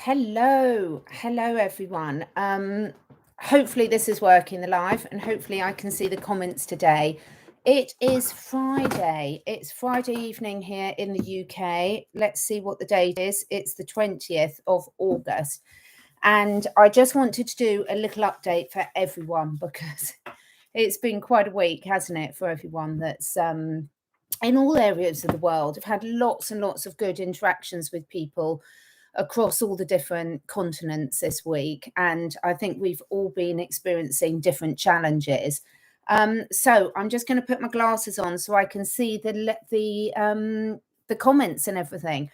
Hello everyone. Hopefully this is working the live and hopefully I can see the comments today. It is Friday. It's Friday evening here in the UK. Let's see what the date is. It's the 20th of August. And I just wanted to do a little update for everyone because it's been quite a week, hasn't it, for everyone that's in all areas of the world. I've had lots and lots of good interactions with people across all the different continents this week, and I think we've all been experiencing different challenges. So I'm just going to put my glasses on so I can see the comments and everything.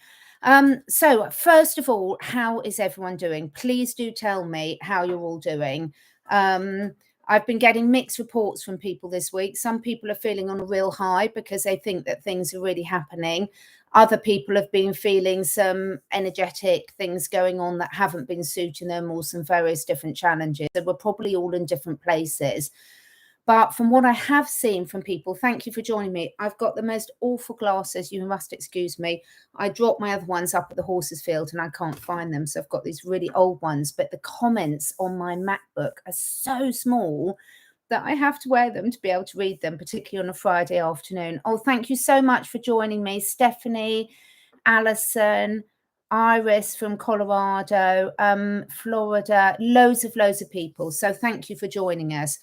So first of all, how is everyone doing? Please do tell me how you're all doing. I've been getting mixed reports from people this week. Some people are feeling on a real high because they think that things are really happening. Other people have been feeling some energetic things going on that haven't been suiting them, or some various different challenges. So we're probably all in different places. But from what I have seen from people, thank you for joining me. I've got the most awful glasses. You must excuse me. I dropped my other ones up at the horses field and I can't find them. So I've got these really old ones. But the comments on my MacBook are so small that I have to wear them to be able to read them, particularly on a Friday afternoon. Oh, thank you so much for joining me. Stephanie, Alison, Iris from Colorado, Florida, loads of people. So thank you for joining us.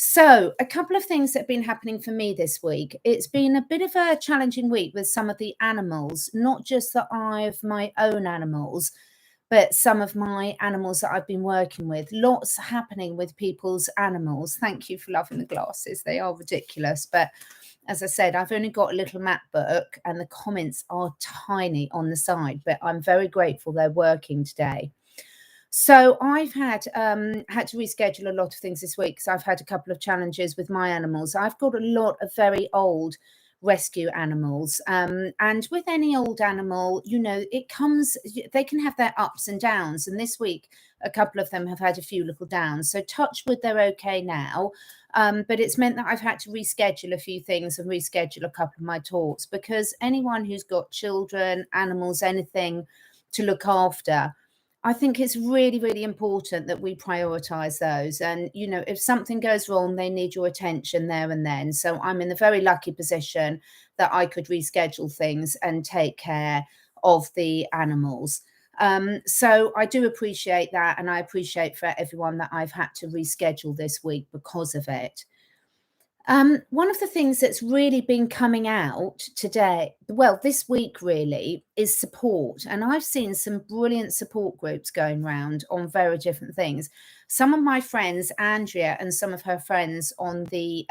So a couple of things that have been happening for me this week. It's been a bit of a challenging week with some of the animals, not just that I've my own animals, but some of my animals that I've been working with. Lots happening with people's animals. Thank you for loving the glasses. They are ridiculous. But as I said, I've only got a little MacBook and the comments are tiny on the side, but I'm very grateful they're working today. So I've had to reschedule a lot of things this week because I've had a couple of challenges with my animals. I've got a lot of very old rescue animals, and with any old animal, you know, they can have their ups and downs, and this week a couple of them have had a few little downs. So touch wood, they're okay now, but it's meant that I've had to reschedule a few things and reschedule a couple of my talks because anyone who's got children, animals, anything to look after, I think it's really, really important that we prioritize those. And, you know, if something goes wrong, they need your attention there and then. So I'm in the very lucky position that I could reschedule things and take care of the animals. So I do appreciate that. And I appreciate for everyone that I've had to reschedule this week because of it. One of the things that's really been coming out today, well, this week really, is support. And I've seen some brilliant support groups going around on very different things. Some of my friends, Andrea and some of her friends on the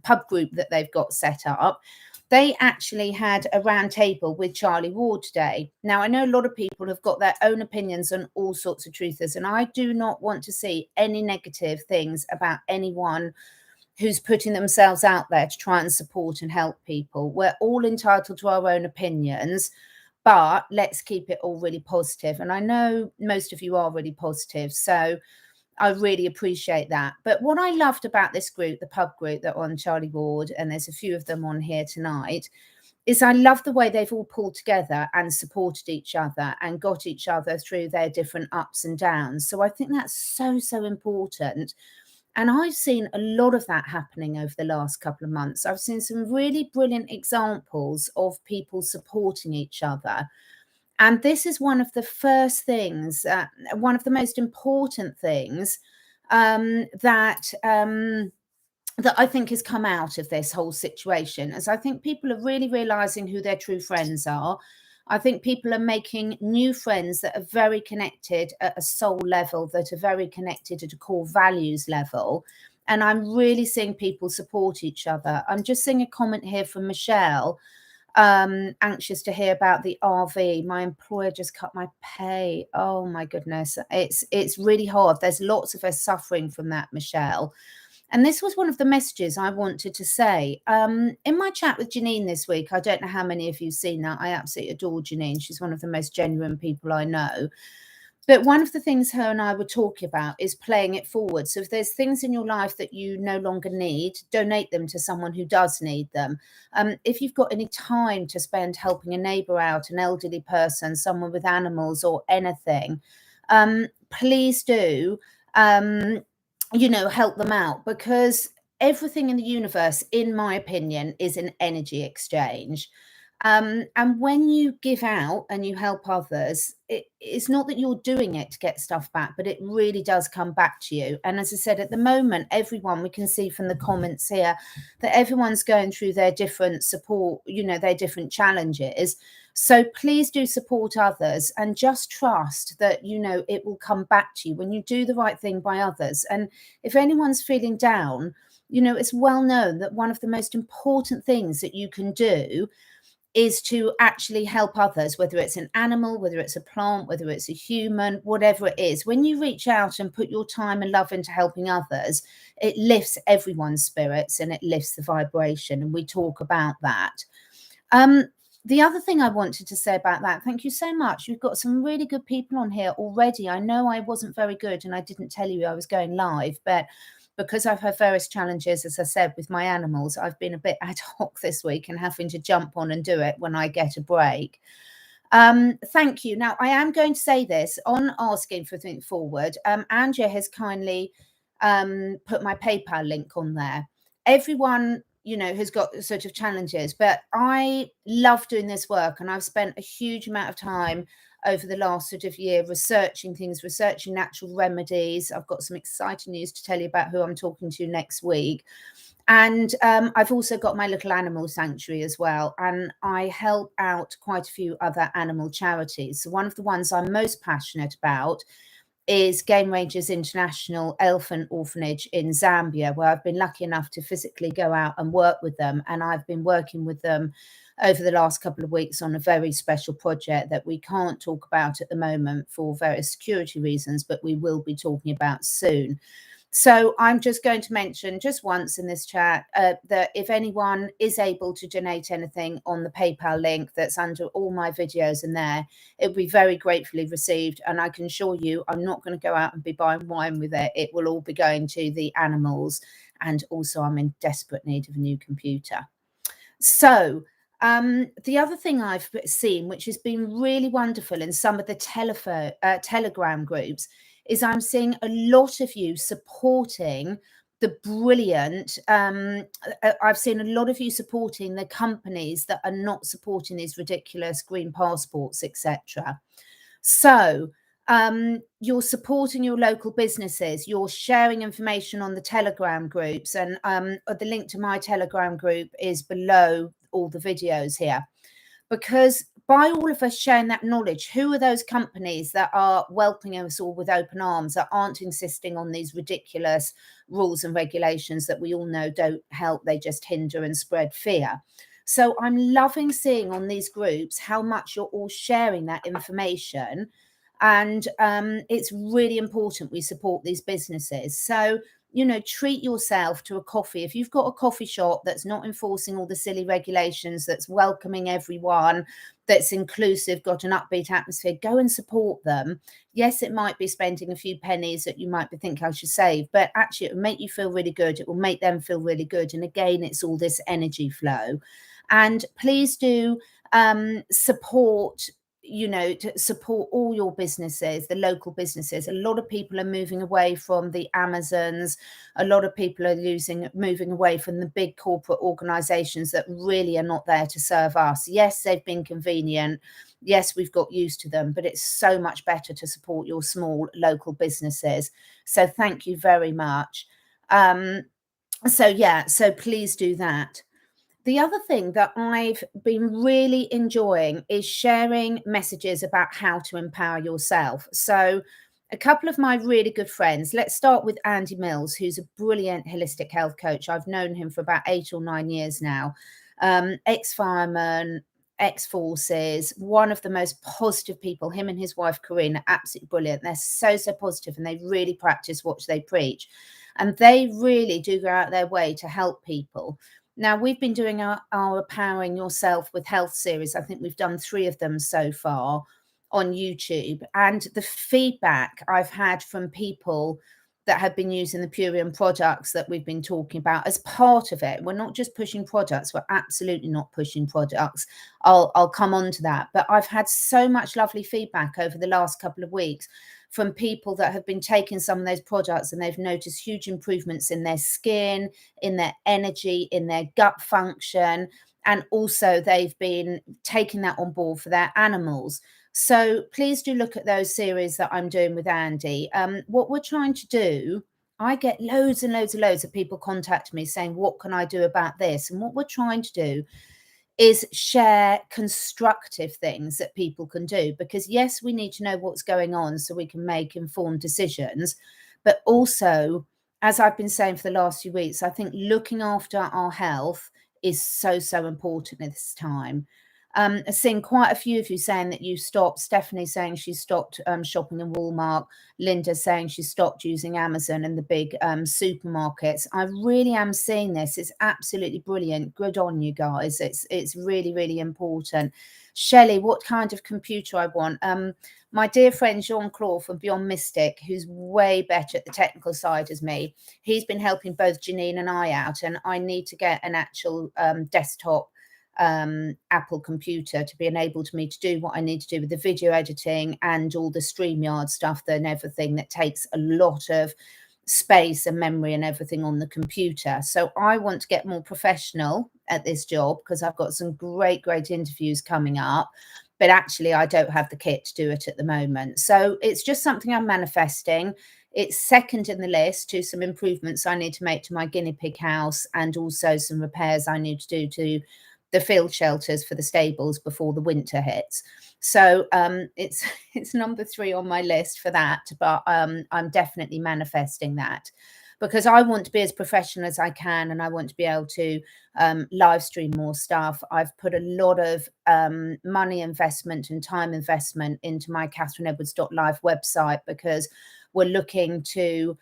pub group that they've got set up, they actually had a round table with Charlie Ward today. Now, I know a lot of people have got their own opinions on all sorts of truthers, and I do not want to see any negative things about anyone who's putting themselves out there to try and support and help people. We're all entitled to our own opinions, but let's keep it all really positive. And I know most of you are really positive, so I really appreciate that. But what I loved about this group, the pub group that are on Charlie Ward, and there's a few of them on here tonight, is I love the way they've all pulled together and supported each other and got each other through their different ups and downs. So I think that's so important. And I've seen a lot of that happening over the last couple of months. I've seen some really brilliant examples of people supporting each other. And this is one of the first things, one of the most important things that I think has come out of this whole situation, as I think people are really realizing who their true friends are. I think people are making new friends that are very connected at a soul level, that are very connected at a core values level. And I'm really seeing people support each other. I'm just seeing a comment here from Michelle, anxious to hear about the RV. My employer just cut my pay. Oh my goodness. It's really hard. There's lots of us suffering from that, Michelle. And this was one of the messages I wanted to say. In my chat with Janine this week, I don't know how many of you have seen that. I absolutely adore Janine. She's one of the most genuine people I know. But one of the things her and I were talking about is playing it forward. So if there's things in your life that you no longer need, donate them to someone who does need them. If you've got any time to spend helping a neighbour out, an elderly person, someone with animals or anything, please do, help them out, because everything in the universe, in my opinion, is an energy exchange. And when you give out and you help others, it's not that you're doing it to get stuff back, but it really does come back to you. And as I said, at the moment, everyone, we can see from the comments here that everyone's going through their different support, their different challenges. So please do support others and just trust that, it will come back to you when you do the right thing by others. And if anyone's feeling down, it's well known that one of the most important things that you can do is to actually help others, whether it's an animal, whether it's a plant, whether it's a human, whatever it is. When you reach out and put your time and love into helping others, it lifts everyone's spirits and it lifts the vibration. And we talk about that. The other thing I wanted to say about that, thank you so much. You've got some really good people on here already. I know I wasn't very good and I didn't tell you I was going live, but because I've had various challenges, as I said, with my animals, I've been a bit ad hoc this week and having to jump on and do it when I get a break. Thank you. Now, I am going to say this on asking for Think Forward. Andrea has kindly put my PayPal link on there. Everyone, has got sort of challenges, but I love doing this work, and I've spent a huge amount of time over the last sort of year researching things, researching natural remedies. I've got some exciting news to tell you about who I'm talking to next week. And I've also got my little animal sanctuary as well. And I help out quite a few other animal charities. So one of the ones I'm most passionate about is Game Rangers International Elephant Orphanage in Zambia, where I've been lucky enough to physically go out and work with them. And I've been working with them over the last couple of weeks on a very special project that we can't talk about at the moment for various security reasons, but we will be talking about soon. So I'm just going to mention just once in this chat that if anyone is able to donate anything on the PayPal link that's under all my videos in there, it will be very gratefully received. And I can assure you, I'm not going to go out and be buying wine with it. It will all be going to the animals. And also I'm in desperate need of a new computer. So the other thing I've seen, which has been really wonderful in some of the Telegram groups, is I'm seeing a lot of you supporting the brilliant, I've seen a lot of you supporting the companies that are not supporting these ridiculous green passports, etc. So you're supporting your local businesses, you're sharing information on the Telegram groups, and the link to my Telegram group is below all the videos here. Because by all of us sharing that knowledge, who are those companies that are welcoming us all with open arms, that aren't insisting on these ridiculous rules and regulations that we all know don't help, they just hinder and spread fear? So I'm loving seeing on these groups how much you're all sharing that information. And it's really important we support these businesses. So, treat yourself to a coffee. If you've got a coffee shop that's not enforcing all the silly regulations, that's welcoming everyone, that's inclusive, got an upbeat atmosphere, go and support them. Yes, it might be spending a few pennies that you might be thinking I should save, but actually it will make you feel really good. It will make them feel really good. And again, it's all this energy flow. And please do support, to support all your businesses, the local businesses. A lot of people are moving away from the Amazons. A lot of people are moving away from the big corporate organizations that really are not there to serve us. Yes, they've been convenient. Yes, we've got used to them, but it's so much better to support your small local businesses. So thank you very much. So please do that. The other thing that I've been really enjoying is sharing messages about how to empower yourself. So a couple of my really good friends, let's start with Andy Mills, who's a brilliant holistic health coach. I've known him for about 8 or 9 years now. Ex-fireman, ex-forces, one of the most positive people. Him and his wife, Corinne, are absolutely brilliant. They're so positive, and they really practice what they preach. And they really do go out their way to help people. Now, we've been doing our Empowering Yourself with Health series. I think we've done 3 of them so far. on YouTube, and the feedback I've had from people that have been using the Purium products that we've been talking about as part of it. We're not just pushing products, we're absolutely not pushing products. I'll come on to that. But I've had so much lovely feedback over the last couple of weeks from people that have been taking some of those products and they've noticed huge improvements in their skin, in their energy, in their gut function. And also they've been taking that on board for their animals. So please do look at those series that I'm doing with Andy. What we're trying to do, I get loads and loads and loads of people contact me saying, what can I do about this? And what we're trying to do is share constructive things that people can do. Because yes, we need to know what's going on so we can make informed decisions. But also, as I've been saying for the last few weeks, I think looking after our health is so, so important at this time. I've seen quite a few of you saying that you stopped. Stephanie saying she stopped shopping in Walmart. Linda saying she stopped using Amazon and the big supermarkets. I really am seeing this. It's absolutely brilliant. Good on you guys. It's really, really important. Shelley, what kind of computer I want? My dear friend Jean-Claude from Beyond Mystic, who's way better at the technical side as me, he's been helping both Janine and I out, and I need to get an actual desktop Apple computer to be enabled to me to do what I need to do with the video editing and all the StreamYard stuff and everything that takes a lot of space and memory and everything on the computer. So I want to get more professional at this job because I've got some great interviews coming up, but actually I don't have the kit to do it at the moment. So it's just something I'm manifesting. It's second in the list to some improvements I need to make to my guinea pig house, and also some repairs I need to do to the field shelters for the stables before the winter hits. So it's number 3 on my list for that, but I'm definitely manifesting that because I want to be as professional as I can, and I want to be able to live stream more stuff. I've put a lot of money investment and time investment into my catherineedwards.live website because we're looking to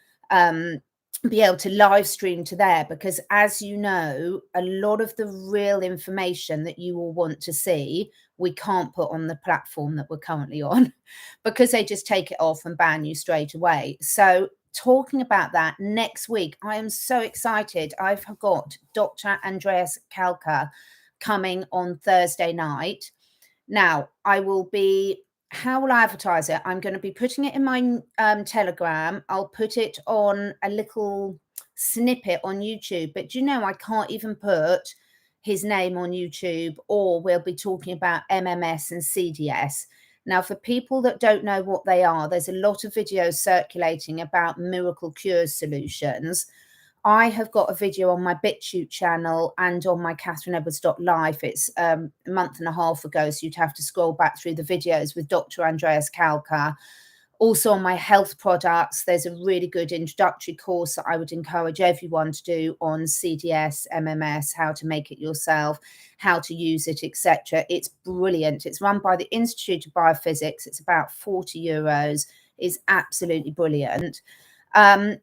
be able to live stream to there, because as you know, a lot of the real information that you will want to see we can't put on the platform that we're currently on because they just take it off and ban you straight away. So talking about that next week, I am so excited. I've got Dr. Andreas Kalka coming on Thursday night. Now how will I advertise it? I'm going to be putting it in my Telegram. I'll put it on a little snippet on YouTube. But you know, I can't even put his name on YouTube, or we'll be talking about MMS and CDS. Now, for people that don't know what they are, there's a lot of videos circulating about miracle cure solutions. I have got a video on my BitChute channel and on my catherineedwards.live. It's a month and a half ago, so you'd have to scroll back through the videos with Dr. Andreas Kalka. Also on my health products, there's a really good introductory course that I would encourage everyone to do on CDS, MMS, how to make it yourself, how to use it, etc. It's brilliant. It's run by the Institute of Biophysics. It's about €40. It's absolutely brilliant.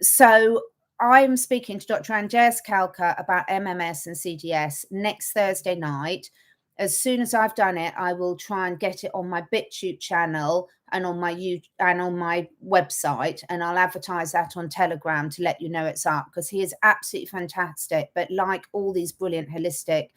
So I'm speaking to Dr. Andreas Kalka about MMS and CDS next Thursday night. As soon as I've done it, I will try and get it on my BitChute channel and on my website, and I'll advertise that on Telegram to let you know it's up, because he is absolutely fantastic. But like all these brilliant holistic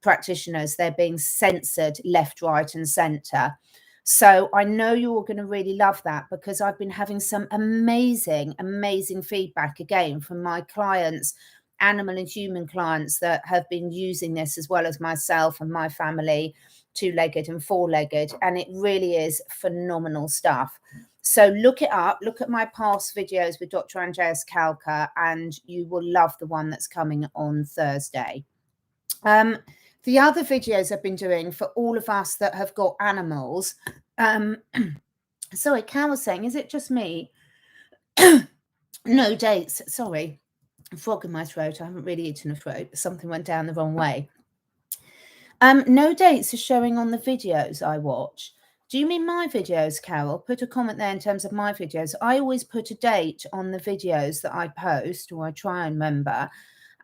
practitioners, they're being censored left, right, and centre. So I know you're going to really love that, because I've been having some amazing feedback again from my clients, animal and human clients, that have been using this, as well as myself and my family, 2-legged and 4-legged, and it really is phenomenal stuff. So look it up, look at my past videos with Dr. Andreas Kalka, and you will love the one that's coming on Thursday. The other videos I've been doing for all of us that have got animals, sorry, Cal was saying, is it just me? No dates, sorry, frog in my throat. I haven't really eaten a throat. Something went down the wrong way. No dates are showing on the videos I watch. Do you mean my videos, Carol? Put a comment there in terms of my videos. I always put a date on the videos that I post, or I try and remember.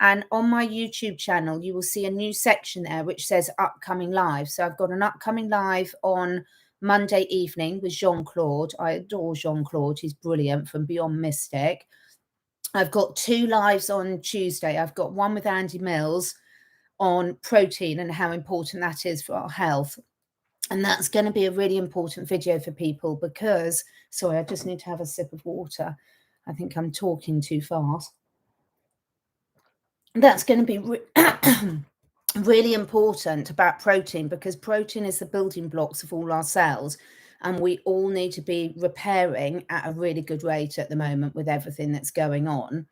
And on my YouTube channel, you will see a new section there which says upcoming live. So I've got an upcoming live on Monday evening with Jean-Claude. I adore Jean-Claude. He's brilliant, from Beyond Mystic. I've got 2 lives on Tuesday. I've got one with Andy Mills on protein and how important that is for our health. And that's going to be a really important video for people because, sorry, I just need to have a sip of water. I think I'm talking too fast. That's going to be really important about protein, because protein is the building blocks of all our cells. And we all need to be repairing at a really good rate at the moment with everything that's going on.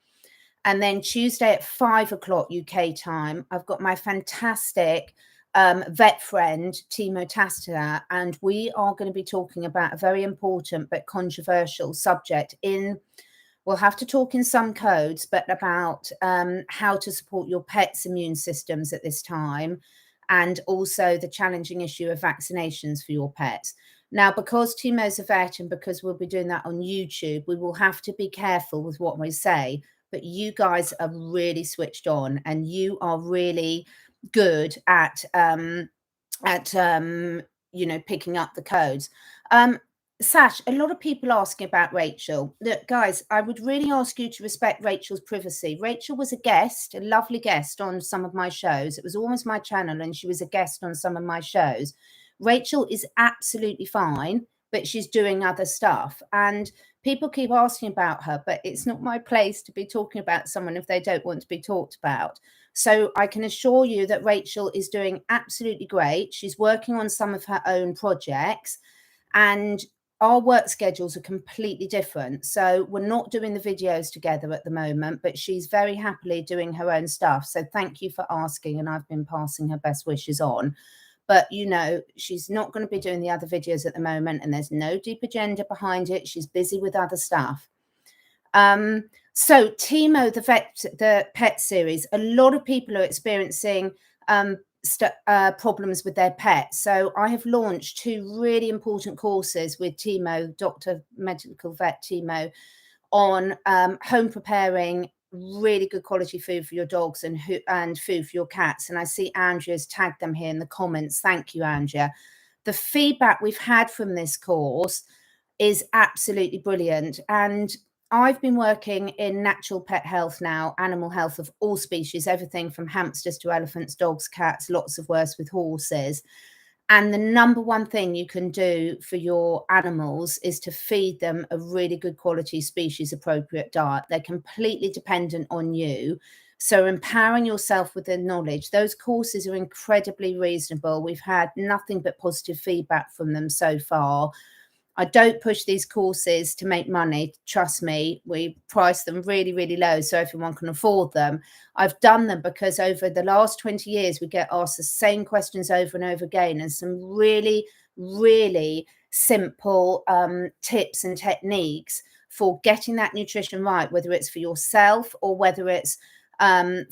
And then Tuesday at 5 o'clock UK time, I've got my fantastic vet friend, Timo Tastila, and we are going to be talking about a very important but controversial subject we'll have to talk in some codes, but about how to support your pet's immune systems at this time, and also the challenging issue of vaccinations for your pets. Now, because Timo's a vet and because we'll be doing that on YouTube, we will have to be careful with what we say. But you guys are really switched on, and you are really good at picking up the codes. Sash, a lot of people asking about Rachel. Look, guys, I would really ask you to respect Rachel's privacy. Rachel was a guest, a lovely guest on some of my shows. It was almost my channel, and she was a guest on some of my shows. Rachel is absolutely fine, but she's doing other stuff. And people keep asking about her, but it's not my place to be talking about someone if they don't want to be talked about. So I can assure you that Rachel is doing absolutely great. She's working on some of her own projects, and our work schedules are completely different. So we're not doing the videos together at the moment, but she's very happily doing her own stuff. So thank you for asking, and I've been passing her best wishes on. But, she's not going to be doing the other videos at the moment, and there's no deep agenda behind it. She's busy with other stuff. So Timo, the pet series, a lot of people are experiencing problems with their pets. So I have launched 2 really important courses with Timo, Dr. Medical Vet Timo, on home preparing really good quality food for your dogs and food for your cats. And I see Andrea's tagged them here in the comments. Thank you, Andrea. The feedback we've had from this course is absolutely brilliant. And I've been working in natural pet health now, animal health of all species, everything from hamsters to elephants, dogs, cats, lots of worse with horses. And the number one thing you can do for your animals is to feed them a really good quality species appropriate diet. They're completely dependent on you. So empowering yourself with the knowledge, those courses are incredibly reasonable. We've had nothing but positive feedback from them so far. I don't push these courses to make money. Trust me, we price them really, really low so everyone can afford them. I've done them because over the last 20 years, we get asked the same questions over and over again, and some really, really simple tips and techniques for getting that nutrition right, whether it's for yourself or whether it's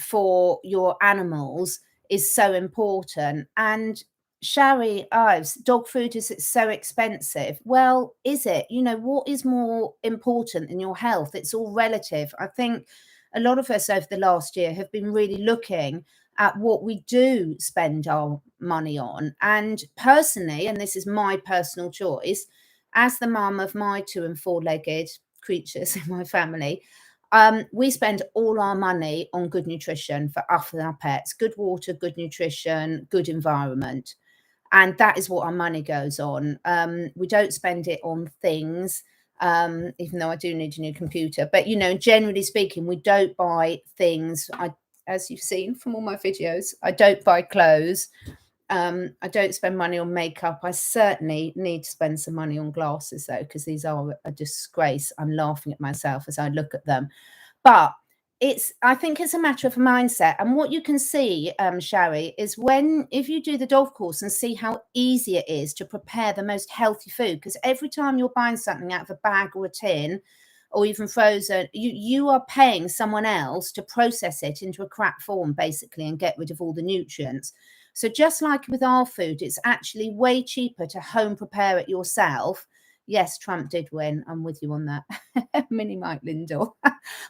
for your animals, is so important. And Shari Ives, dog food is so expensive. Well, is it? What is more important than your health? It's all relative. I think a lot of us over the last year have been really looking at what we do spend our money on. And personally, and this is my personal choice, as the mum of my 2- and 4-legged creatures in my family, we spend all our money on good nutrition for us and our pets, good water, good nutrition, good environment. And that is what our money goes on. We don't spend it on things, even though I do need a new computer. But, generally speaking, we don't buy things. As you've seen from all my videos, I don't buy clothes. I don't spend money on makeup. I certainly need to spend some money on glasses, though, because these are a disgrace. I'm laughing at myself as I look at them. But I think it's a matter of mindset. And what you can see, Shari, is if you do the dog course and see how easy it is to prepare the most healthy food, because every time you're buying something out of a bag or a tin or even frozen, you are paying someone else to process it into a crap form, basically, and get rid of all the nutrients. So just like with our food, it's actually way cheaper to home prepare it yourself. Yes, Trump did win. I'm with you on that. Mini Mike Lindell.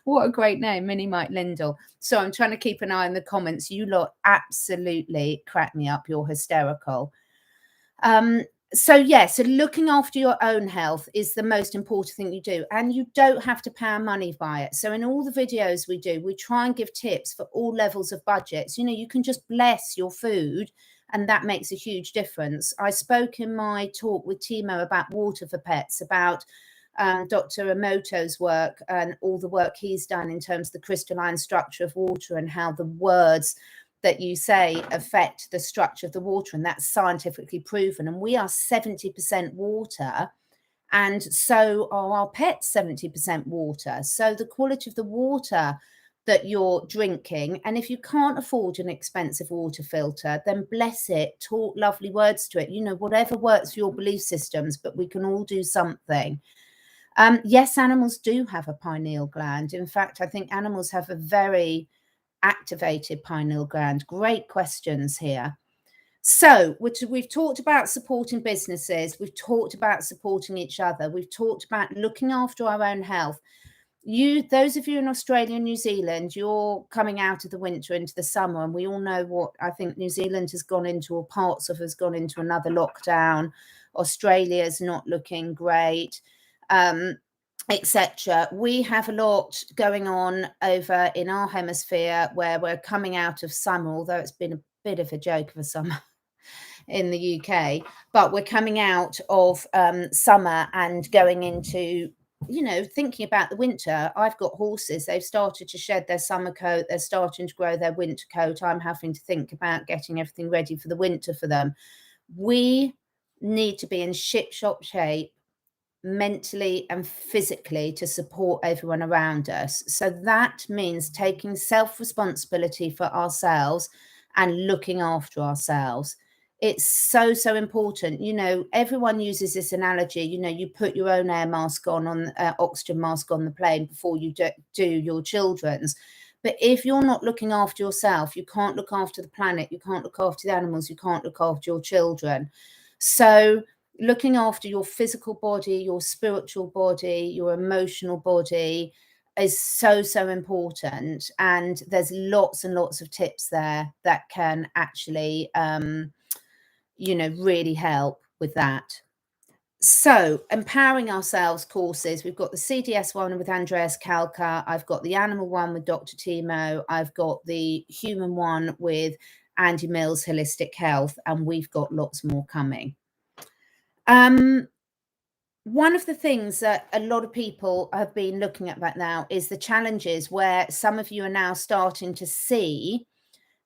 What a great name, Mini Mike Lindell. So I'm trying to keep an eye on the comments. You lot absolutely crack me up. You're hysterical. So yeah, so looking after your own health is the most important thing you do, and you don't have to pay our money by it. So in all the videos we do, we try and give tips for all levels of budgets. You know, you can just bless your food, and that makes a huge difference. I spoke in my talk with Timo about water for pets, about Dr. Emoto's work and all the work he's done in terms of the crystalline structure of water and how the words that you say affect the structure of the water, and that's scientifically proven. And we are 70% water, and so are our pets 70% water. So the quality of the water that you're drinking, and if you can't afford an expensive water filter, then bless it, talk lovely words to it, you know, whatever works for your belief systems, but we can all do something. Yes, animals do have a pineal gland. In fact, I think animals have a very activated pineal gland. Great questions here. So we've talked about supporting businesses. We've talked about supporting each other. We've talked about looking after our own health. Those of you in Australia and New Zealand, you're coming out of the winter into the summer, and we all know what I think New Zealand has gone into, or parts of has gone into another lockdown. Australia's not looking great. Etc. We have a lot going on over in our hemisphere where we're coming out of summer, although it's been a bit of a joke of a summer in the UK, but we're coming out of summer and going into, you know, thinking about the winter. I've got horses, they've started to shed their summer coat, they're starting to grow their winter coat. I'm having to think about getting everything ready for the winter for them. We need to be in ship-shop shape mentally and physically to support everyone around us. So that means taking self-responsibility for ourselves and looking after ourselves. It's so, so important. You know, everyone uses this analogy, you know, you put your own air mask on oxygen mask on the plane before you do your children's. But if you're not looking after yourself, you can't look after the planet, you can't look after the animals, you can't look after your children. So looking after your physical body, your spiritual body, your emotional body is so, so important. And there's lots and lots of tips there that can actually, you know, really help with that. So empowering ourselves courses, we've got the CDS one with Andreas Kalka, I've got the animal one with Dr. Timo, I've got the human one with Andy Mills Holistic Health, and we've got lots more coming. One of the things that a lot of people have been looking at right now is the challenges where some of you are now starting to see.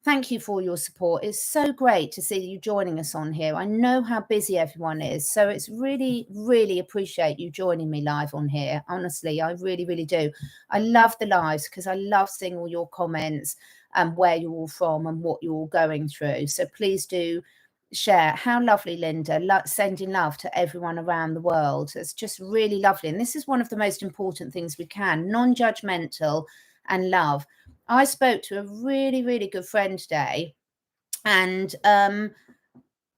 Thank you for your support. It's so great to see you joining us on here. I know how busy everyone is, so it's really, really appreciate you joining me live on here. Honestly, I really, really do. I love the lives because I love seeing all your comments and where you're all from and what you're all going through. So please do share. How lovely, Linda, sending love to everyone around the world. It's just really lovely. And this is one of the most important things we can, non-judgmental and love. I spoke to a really, really good friend today, and the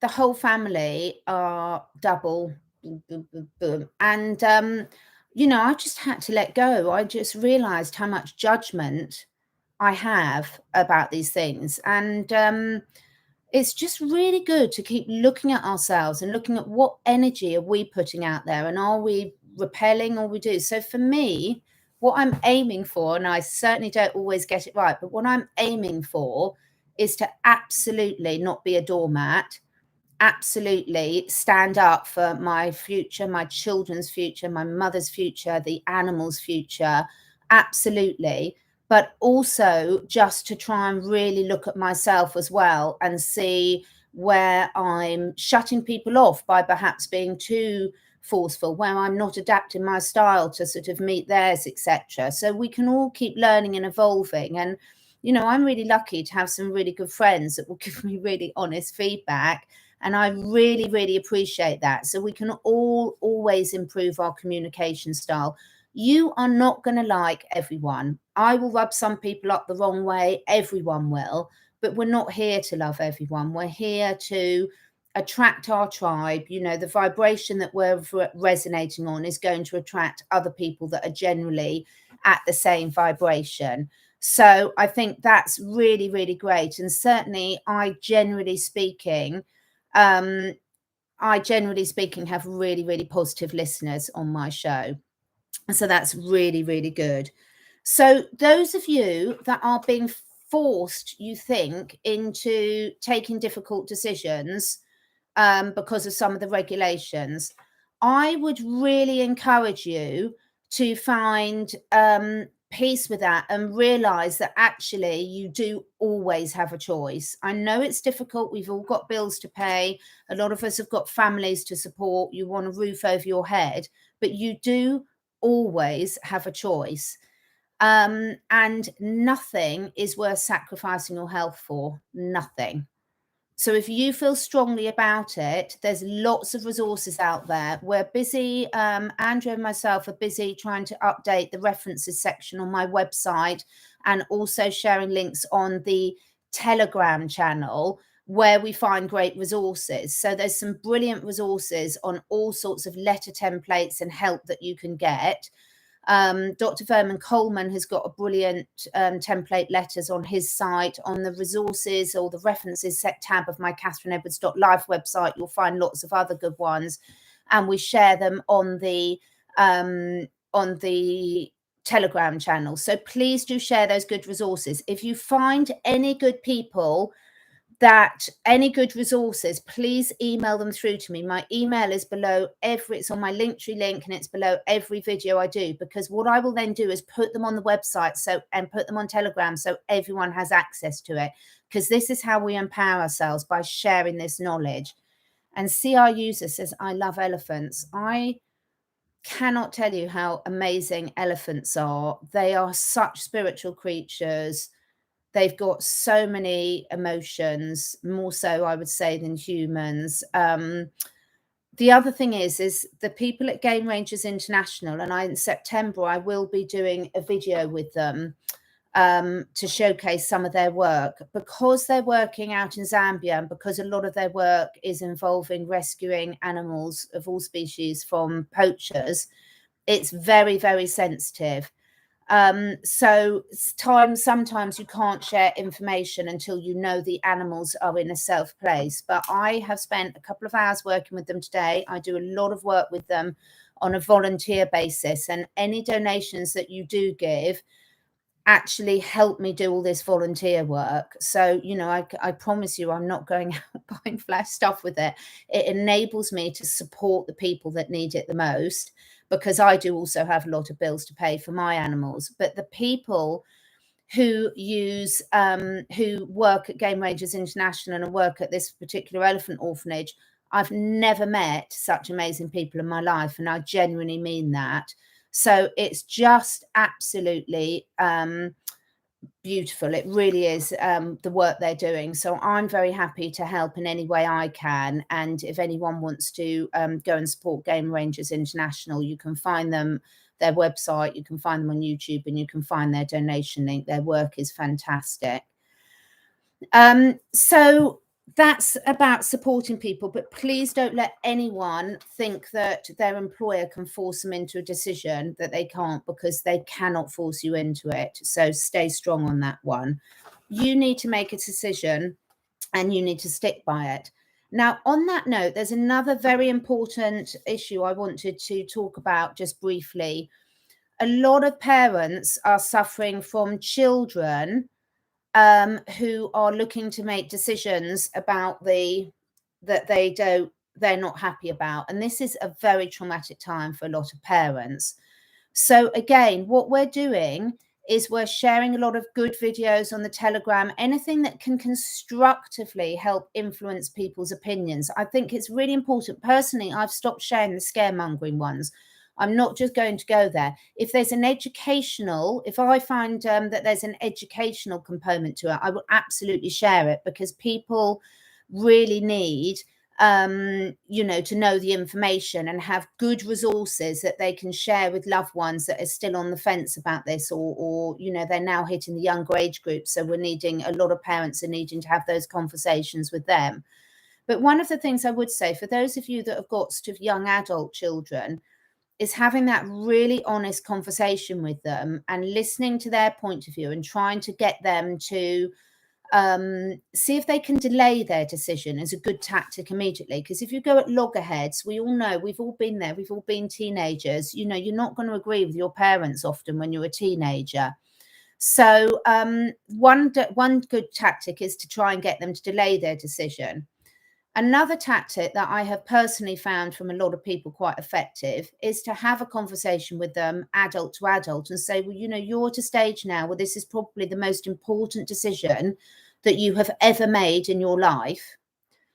whole family are double, boom, boom, boom, boom. And, you know, I just had to let go. I just realized how much judgment I have about these things. And it's just really good to keep looking at ourselves and looking at what energy are we putting out there, and are we repelling or we do. So for me, what I'm aiming for, and I certainly don't always get it right, but what I'm aiming for is to absolutely not be a doormat, absolutely stand up for my future, my children's future, my mother's future, the animals' future, absolutely. But also just to try and really look at myself as well and see where I'm shutting people off by perhaps being too forceful, where I'm not adapting my style to sort of meet theirs, etc. So we can all keep learning and evolving. And, you know, I'm really lucky to have some really good friends that will give me really honest feedback. And I really, really appreciate that. So we can all always improve our communication style. You are not going to like everyone. I will rub some people up the wrong way. Everyone will. But we're not here to love everyone. We're here to attract our tribe. You know, the vibration that we're resonating on is going to attract other people that are generally at the same vibration. So I think that's really, really great. And certainly, generally speaking, I I generally speaking have really, really positive listeners on my show. So that's really, really good. So those of you that are being forced, you think, into taking difficult decisions because of some of the regulations, I would really encourage you to find peace with that and realize that actually you do always have a choice. I know it's difficult. We've all got bills to pay. A lot of us have got families to support. You want a roof over your head, but you do always have a choice. And nothing is worth sacrificing your health for. Nothing. So if you feel strongly about it, there's lots of resources out there. We're busy, Andrew and myself are busy trying to update the references section on my website, and also sharing links on the Telegram channel where we find great resources. So there's some brilliant resources on all sorts of letter templates and help that you can get. Dr. Vernon Coleman has got a brilliant template letters on his site. On the resources or the references tab of my catherineedwards.life website, you'll find lots of other good ones, and we share them on the Telegram channel. So please do share those good resources. If you find any good people, any good resources, please email them through to me. My email is below it's on my Linktree link, and it's below every video I do, because what I will then do is put them on the website and put them on Telegram so everyone has access to it, because this is how we empower ourselves, by sharing this knowledge. And CR User says, I love elephants. I cannot tell you how amazing elephants are. They are such spiritual creatures. They've got so many emotions, more so, I would say, than humans. The other thing is the people at Game Rangers International, and in September, I will be doing a video with them to showcase some of their work, because they're working out in Zambia, and because a lot of their work is involving rescuing animals of all species from poachers. It's very, very sensitive. So sometimes you can't share information until you know the animals are in a safe place. But I have spent a couple of hours working with them today. I do a lot of work with them on a volunteer basis, and any donations that you do give actually help me do all this volunteer work. So, I promise you, I'm not going out buying flash stuff with it. It enables me to support the people that need it the most, because I do also have a lot of bills to pay for my animals. But the people who who work at Game Rangers International and work at this particular elephant orphanage, I've never met such amazing people in my life, and I genuinely mean that. So it's just absolutely beautiful. It really is, the work they're doing. So I'm very happy to help in any way I can. And if anyone wants to go and support Game Rangers International, you can find them, their website, you can find them on YouTube, and you can find their donation link. Their work is fantastic. So that's about supporting people, but please don't let anyone think that their employer can force them into a decision that they can't, because they cannot force you into it. So stay strong on that one. You need to make a decision, and you need to stick by it. Now, on that note, there's another very important issue I wanted to talk about just briefly. A lot of parents are suffering from children who are looking to make decisions about they're not happy about. And this is a very traumatic time for a lot of parents. So again, what we're doing is we're sharing a lot of good videos on the Telegram, anything that can constructively help influence people's opinions. I think it's really important. Personally, I've stopped sharing the scaremongering ones. I'm not just going to go there. If there's an if I find that there's an educational component to it, I will absolutely share it, because people really need to know the information and have good resources that they can share with loved ones that are still on the fence about this, or they're now hitting the younger age group. So a lot of parents are needing to have those conversations with them. But one of the things I would say, for those of you that have got sort of young adult children, is having that really honest conversation with them and listening to their point of view, and trying to get them to See if they can delay their decision as a good tactic immediately. Because if you go at loggerheads, we all know, we've all been there, we've all been teenagers, you know, you're not going to agree with your parents often when you're a teenager. So one good tactic is to try and get them to delay their decision. Another tactic that I have personally found from a lot of people quite effective is to have a conversation with them, adult to adult, and say, well, you know, you're at a stage now where this is probably the most important decision that you have ever made in your life.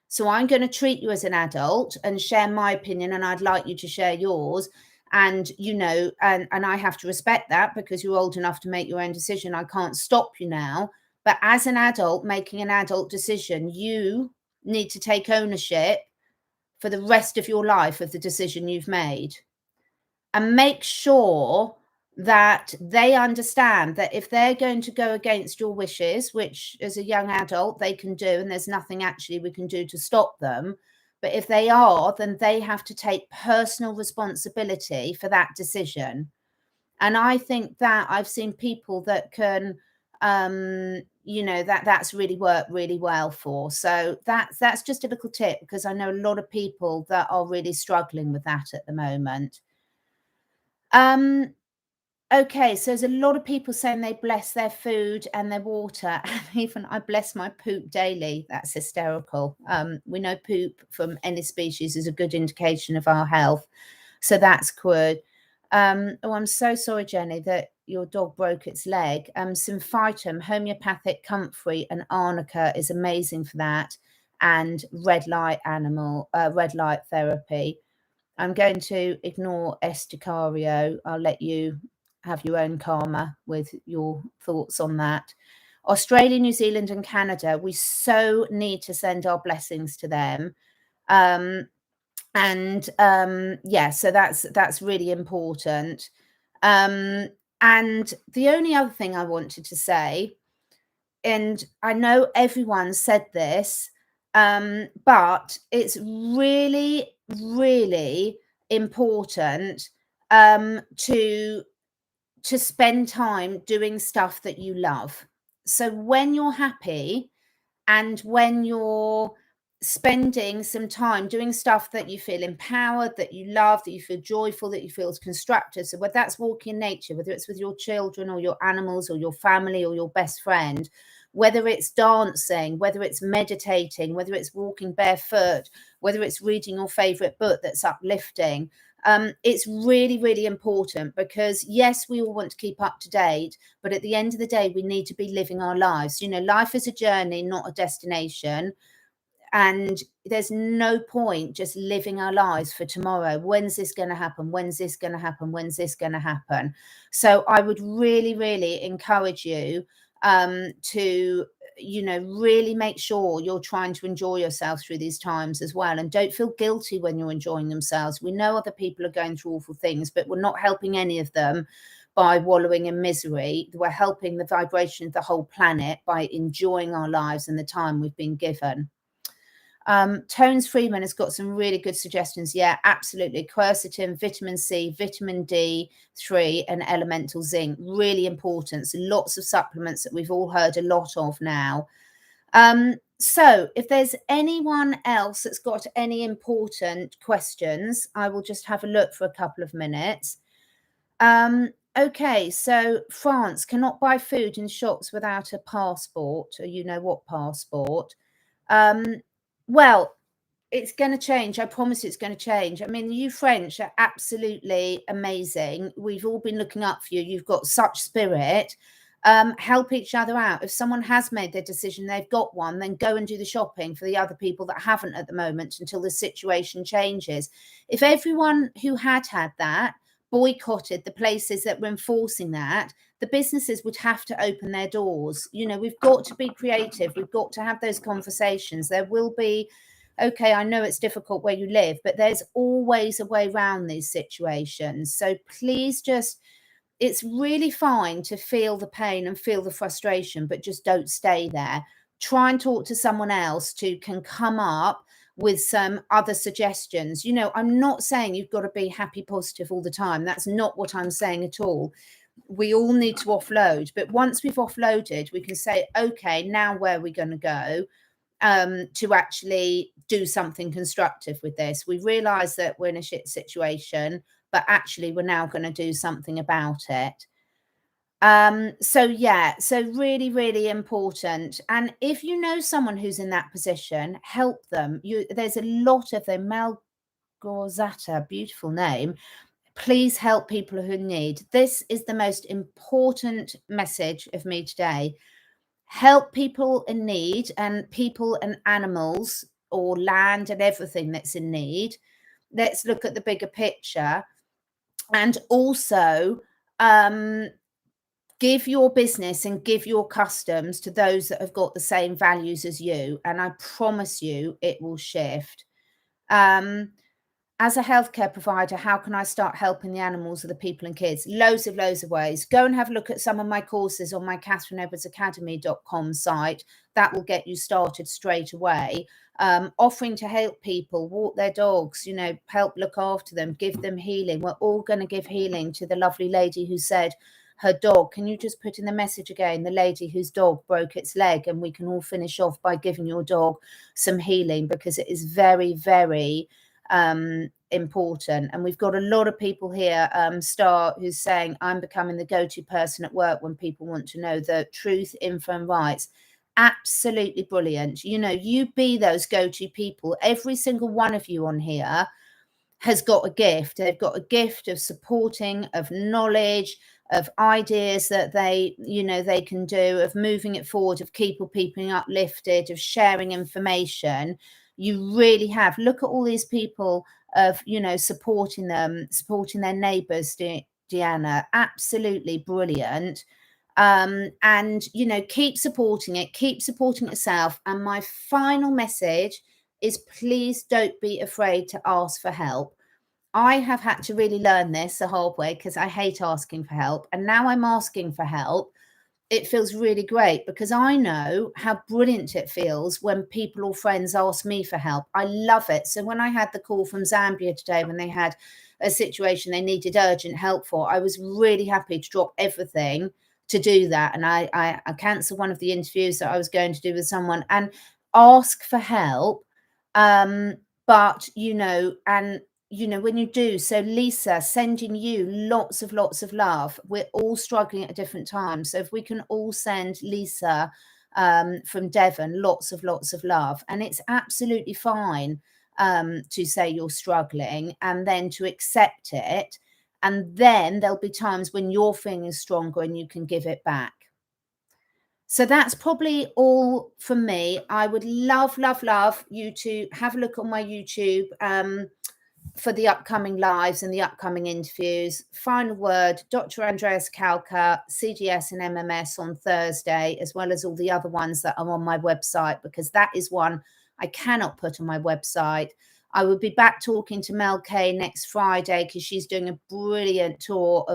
So I'm going to treat you as an adult and share my opinion, and I'd like you to share yours. And, you know, and I have to respect that because you're old enough to make your own decision. I can't stop you now. But as an adult making an adult decision, you need to take ownership for the rest of your life of the decision you've made. And make sure that they understand that if they're going to go against your wishes, which as a young adult they can do, and there's nothing actually we can do to stop them, but if they are, then they have to take personal responsibility for that decision. And I think that I've seen people that can, you know, that's really worked really well for. So that's just a little tip, because I know a lot of people that are really struggling with that at the moment. Okay, so there's a lot of people saying they bless their food and their water, and even I bless my poop daily. That's hysterical. We know poop from any species is a good indication of our health, so that's good. Oh, I'm so sorry, Jenny, that your dog broke its leg. Symphytum, homeopathic comfrey, and arnica is amazing for that, and red light therapy. I'm going to ignore Esticario. I'll let you have your own karma with your thoughts on that. Australia, New Zealand, and Canada, we so need to send our blessings to them. Yeah, so that's really important. And the only other thing I wanted to say, and I know everyone said this, but it's really, really important to spend time doing stuff that you love. So when you're happy and when you're spending some time doing stuff that you feel empowered, that you love, that you feel joyful, that you feel constructive. So whether that's walking in nature, whether it's with your children or your animals or your family or your best friend, whether it's dancing, whether it's meditating, whether it's walking barefoot, whether it's reading your favorite book that's uplifting, it's really, really important, because yes, we all want to keep up to date, but at the end of the day, we need to be living our lives. You know, life is a journey, not a destination. And there's no point just living our lives for tomorrow. When's this going to happen? When's this going to happen? When's this going to happen? So I would really, really encourage you to, you know, really make sure you're trying to enjoy yourself through these times as well. And don't feel guilty when you're enjoying themselves. We know other people are going through awful things, but we're not helping any of them by wallowing in misery. We're helping the vibration of the whole planet by enjoying our lives and the time we've been given. Tones Freeman has got some really good suggestions. Yeah, absolutely. Quercetin, vitamin C, vitamin D3, and elemental zinc. Really important. So lots of supplements that we've all heard a lot of now. So if there's anyone else that's got any important questions, I will just have a look for a couple of minutes. Okay, so France cannot buy food in shops without a passport, or you know what passport. Well, it's going to change. I promise it's going to change. I mean, you French are absolutely amazing. We've all been looking up for you. You've got such spirit. Help each other out. If someone has made their decision, they've got one, then go and do the shopping for the other people that haven't at the moment until the situation changes. If everyone who had that boycotted the places that were enforcing that, the businesses would have to open their doors. You know, we've got to be creative. We've got to have those conversations. There will be, okay, I know it's difficult where you live, but there's always a way around these situations. So please just, it's really fine to feel the pain and feel the frustration, but just don't stay there. Try and talk to someone else who can come up with some other suggestions. You know, I'm not saying you've got to be happy, positive all the time. That's not what I'm saying at all. We all need to offload, but once we've offloaded, we can say, okay, now where are we going to go to actually do something constructive with this? We realize that we're in a shit situation, but actually we're now going to do something about it. So yeah, so really, really important. And if you know someone who's in that position, help them. There's a lot of them. Mel Gorzata, beautiful name. Please help people who need. This is the most important message of me today. Help people in need, and people and animals or land and everything that's in need. Let's look at the bigger picture. And also, give your business and give your customs to those that have got the same values as you. And I promise you it will shift. As a healthcare provider, how can I start helping the animals or the people and kids? Loads of ways. Go and have a look at some of my courses on my catherineedwardsacademy.com site. That will get you started straight away. Offering to help people walk their dogs, you know, help look after them, give them healing. We're all going to give healing to the lovely lady who said her dog. Can you just put in the message again? The lady whose dog broke its leg, and we can all finish off by giving your dog some healing, because it is very, very important. And we've got a lot of people here, Star, who's saying, I'm becoming the go-to person at work when people want to know the truth, info and rights. Absolutely brilliant. You know, you be those go-to people. Every single one of you on here has got a gift. They've got a gift of supporting, of knowledge, of ideas that they, you know, they can do, of moving it forward, of keeping people uplifted, of sharing information. You really have. Look at all these people of, you know, supporting them, supporting their neighbours, Deanna. Absolutely brilliant. And, you know, keep supporting it, keep supporting yourself. And my final message is, please don't be afraid to ask for help. I have had to really learn this the hard way, because I hate asking for help. And now I'm asking for help. It feels really great, because I know how brilliant it feels when people or friends ask me for help. I love it. So when I had the call from Zambia today, when they had a situation they needed urgent help for, I was really happy to drop everything to do that. And I cancelled one of the interviews that I was going to do with someone and ask for help. But, you know, and you know, when you do, so Lisa, sending you lots of love. We're all struggling at different times. So if we can all send Lisa from Devon lots of love, and it's absolutely fine to say you're struggling and then to accept it. And then there'll be times when you're feeling stronger and you can give it back. So that's probably all from me. I would love you to have a look on my YouTube for the upcoming lives and the upcoming interviews. Final word, Dr. Andreas Kalka, CDS and MMS on Thursday, as well as all the other ones that are on my website, because that is one I cannot put on my website. I will be back talking to Mel Kay next Friday, because she's doing a brilliant tour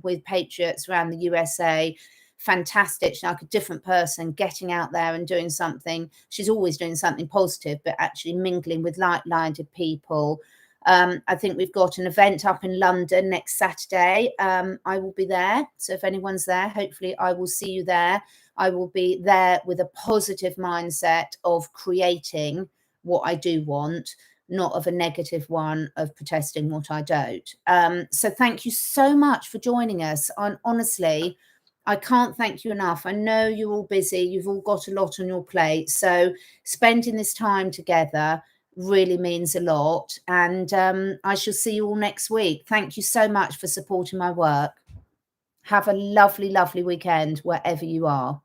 with Patriots around the USA. Fantastic. She's like a different person, getting out there and doing something. She's always doing something positive, but actually mingling with like-minded people. I think we've got an event up in London next Saturday. I will be there. So if anyone's there, hopefully I will see you there. I will be there with a positive mindset of creating what I do want, not of a negative one of protesting what I don't. So thank you so much for joining us. Honestly, I can't thank you enough. I know you're all busy. You've all got a lot on your plate. So spending this time together really means a lot. And I shall see you all next week. Thank you so much for supporting my work. Have a lovely weekend wherever you are.